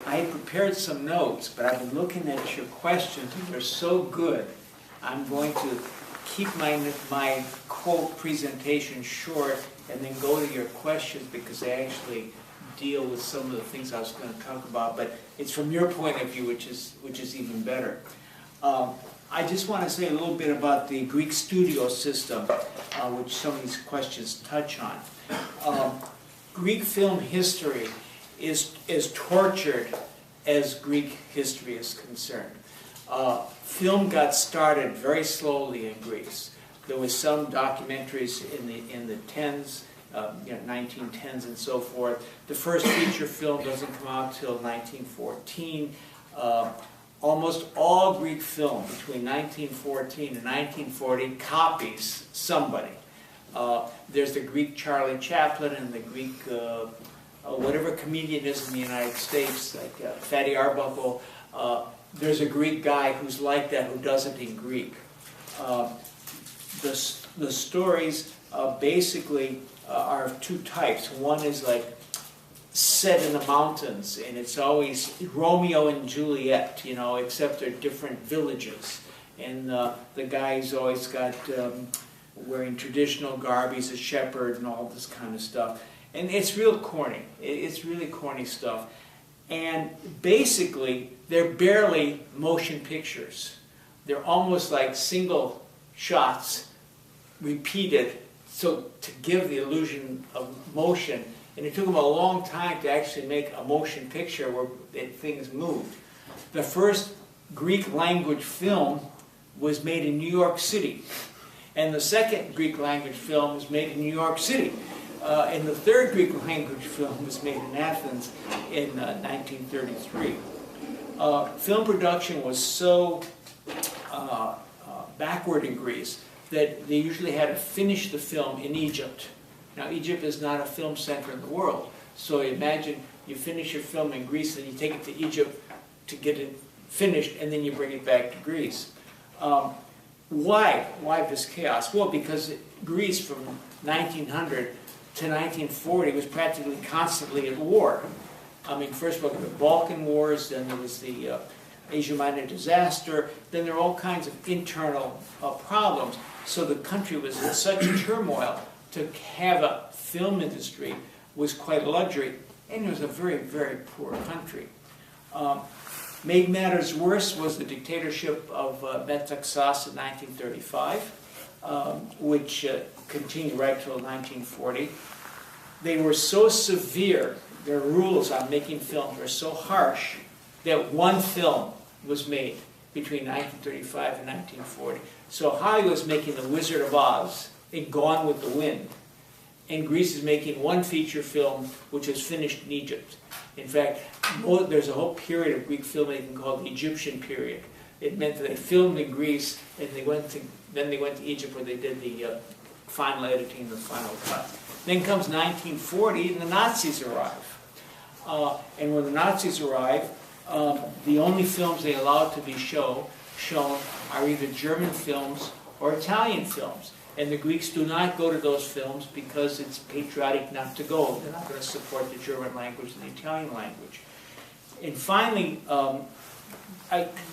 I prepared some notes, but I've been looking at your questions, and they're so good. I'm going to keep my quote presentation short and then go to your questions, because they actually deal with some of the things I was going to talk about, but it's from your point of view, which is even better. I just want to say a little bit about the Greek studio system, which some of these questions touch on. Greek film history is as tortured as Greek history is concerned. Film got started very slowly in Greece. There was some documentaries in the 10s, 1910s and so forth. The first feature film doesn't come out till 1914. Almost all Greek film between 1914 and 1940 copies somebody. There's the Greek Charlie Chaplin and the Greek whatever comedian is in the United States, like Fatty Arbuckle. There's a Greek guy who's like that who does it in Greek. The stories basically are of two types. One is like set in the mountains, and it's always Romeo and Juliet, except they're different villages. And the guy's always got wearing traditional garb, he's a shepherd and all this kind of stuff. And it's real corny. It's really corny stuff. And basically, they're barely motion pictures. They're almost like single shots repeated, so to give the illusion of motion. And it took them a long time to actually make a motion picture where things moved. The first Greek language film was made in New York City. And the second Greek language film was made in New York City. And the third Greek language film was made in Athens in 1933. Film production was so backward in Greece that they usually had to finish the film in Egypt. Now, Egypt is not a film center in the world. So imagine you finish your film in Greece, and you take it to Egypt to get it finished, and then you bring it back to Greece. Why this chaos? Well, because Greece from 1900 to 1940 was practically constantly at war. I mean, first of all, the Balkan Wars, then there was the Asia Minor disaster, then there were all kinds of internal problems. So the country was in such turmoil. To have a film industry was quite a luxury, and it was a very, very poor country. Made matters worse was the dictatorship of Metaxas in 1935, which continued right till 1940. They were so severe, their rules on making films were so harsh, that one film was made between 1935 and 1940. So Hollywood was making The Wizard of Oz and Gone with the Wind. And Greece is making one feature film which was finished in Egypt. In fact, there's a whole period of Greek filmmaking called the Egyptian period. It meant that they filmed in Greece, and then they went to Egypt where they did the final editing, the final cut. Then comes 1940, and the Nazis arrive. And when the Nazis arrive, the only films they allowed to be shown are either German films or Italian films. And the Greeks do not go to those films because it's patriotic not to go. They're not going to support the German language and the Italian language. And finally,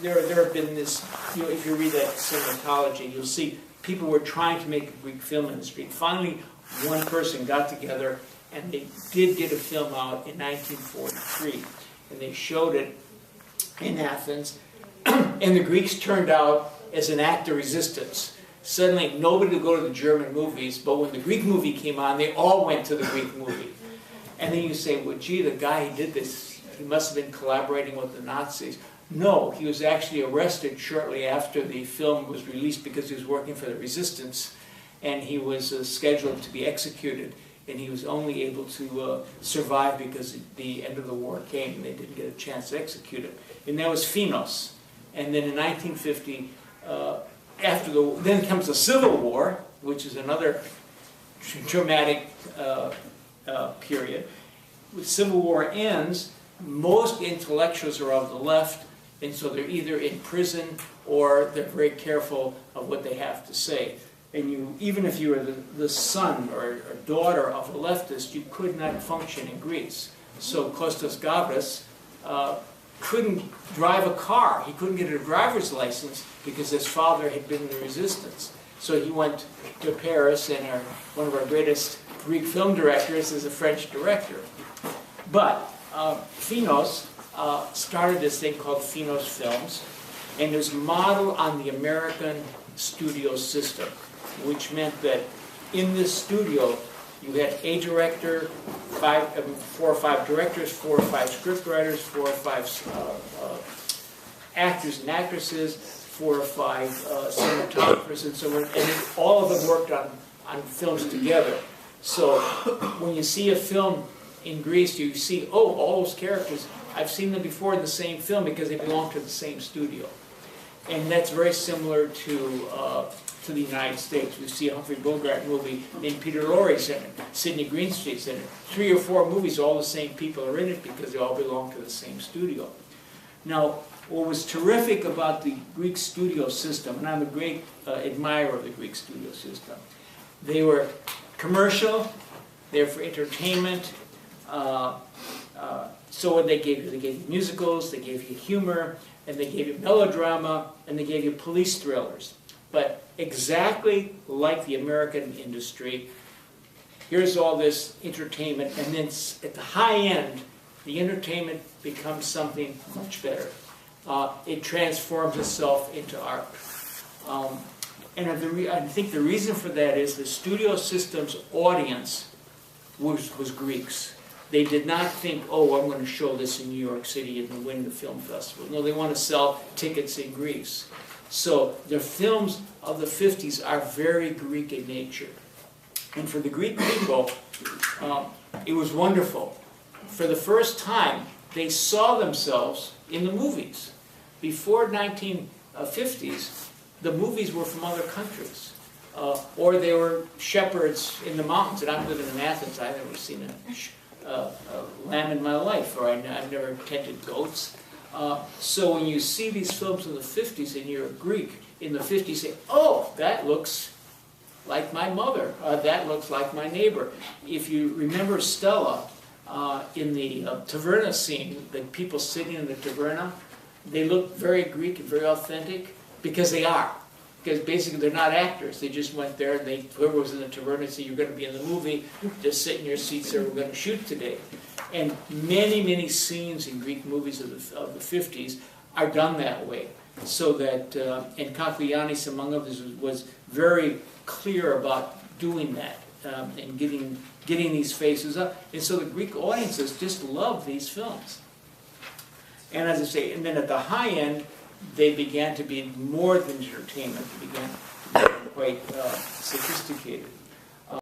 there have been this, if you read that cinematology, you'll see people were trying to make a Greek film industry. Finally, one person got together, and they did get a film out in 1943. And they showed it in Athens. And the Greeks turned out as an act of resistance. Suddenly, nobody would go to the German movies, but when the Greek movie came on, they all went to the Greek movie. And then you say, well, gee, the guy who did this, he must have been collaborating with the Nazis. No, he was actually arrested shortly after the film was released because he was working for the resistance, and he was scheduled to be executed, and he was only able to survive because the end of the war came, and they didn't get a chance to execute him. And that was Phonos. And then in 1950, then comes the Civil War, which is another dramatic period. When the Civil War ends, most intellectuals are of the left, and so they're either in prison or they're very careful of what they have to say. And even if you were the son or daughter of a leftist, you could not function in Greece. So Kostas Gavras couldn't drive a car. He couldn't get a driver's license because his father had been in the resistance. So he went to Paris, and one of our greatest Greek film directors is a French director. But Finos started this thing called Finos Films, and it was modeled on the American studio system, which meant that in this studio you had a director, 4 or 5 directors, 4 or 5 scriptwriters, 4 or 5 actors and actresses, 4 or 5 cinematographers, and so on. And all of them worked on films together. So when you see a film in Greece, you see, oh, all those characters, I've seen them before in the same film because they belong to the same studio. And that's very similar to the United States. We see a Humphrey Bogart movie, named Peter Lorre's in it, Sidney Greenstreet's in it. 3 or 4 movies, all the same people are in it because they all belong to the same studio. Now, what was terrific about the Greek studio system, and I'm a great admirer of the Greek studio system, they were commercial, they were for entertainment. So what they gave you? They gave you musicals, they gave you humor, and they gave you melodrama, and they gave you police thrillers. But exactly like the American industry, here's all this entertainment, and then at the high end, the entertainment becomes something much better. It transforms itself into art. And I think the reason for that is the studio system's audience was Greeks. They did not think, oh, I'm going to show this in New York City and win the film festival. No, they want to sell tickets in Greece. So the films of the 50s are very Greek in nature. And for the Greek people, it was wonderful. For the first time, they saw themselves in the movies. Before 1950s, the movies were from other countries. Or they were shepherds in the mountains. And I'm living in Athens. I've never seen a lamb in my life, or I've never tended goats. So when you see these films in the 50s and you're a Greek, in the 50s you say, oh, that looks like my mother, that looks like my neighbor. If you remember Stella, in the taverna scene, the people sitting in the taverna, they look very Greek and very authentic, because they are. Because basically they're not actors. They just went there, and whoever was in the taverna said, you're going to be in the movie, just sit in your seats there, we're going to shoot today. And many, many scenes in Greek movies of the 50s are done that way. So that, and Kaklianis, among others, was very clear about doing that, and getting these faces up. And so the Greek audiences just love these films. And as I say, and then at the high end, they began to be more than entertainment. They began to be quite sophisticated.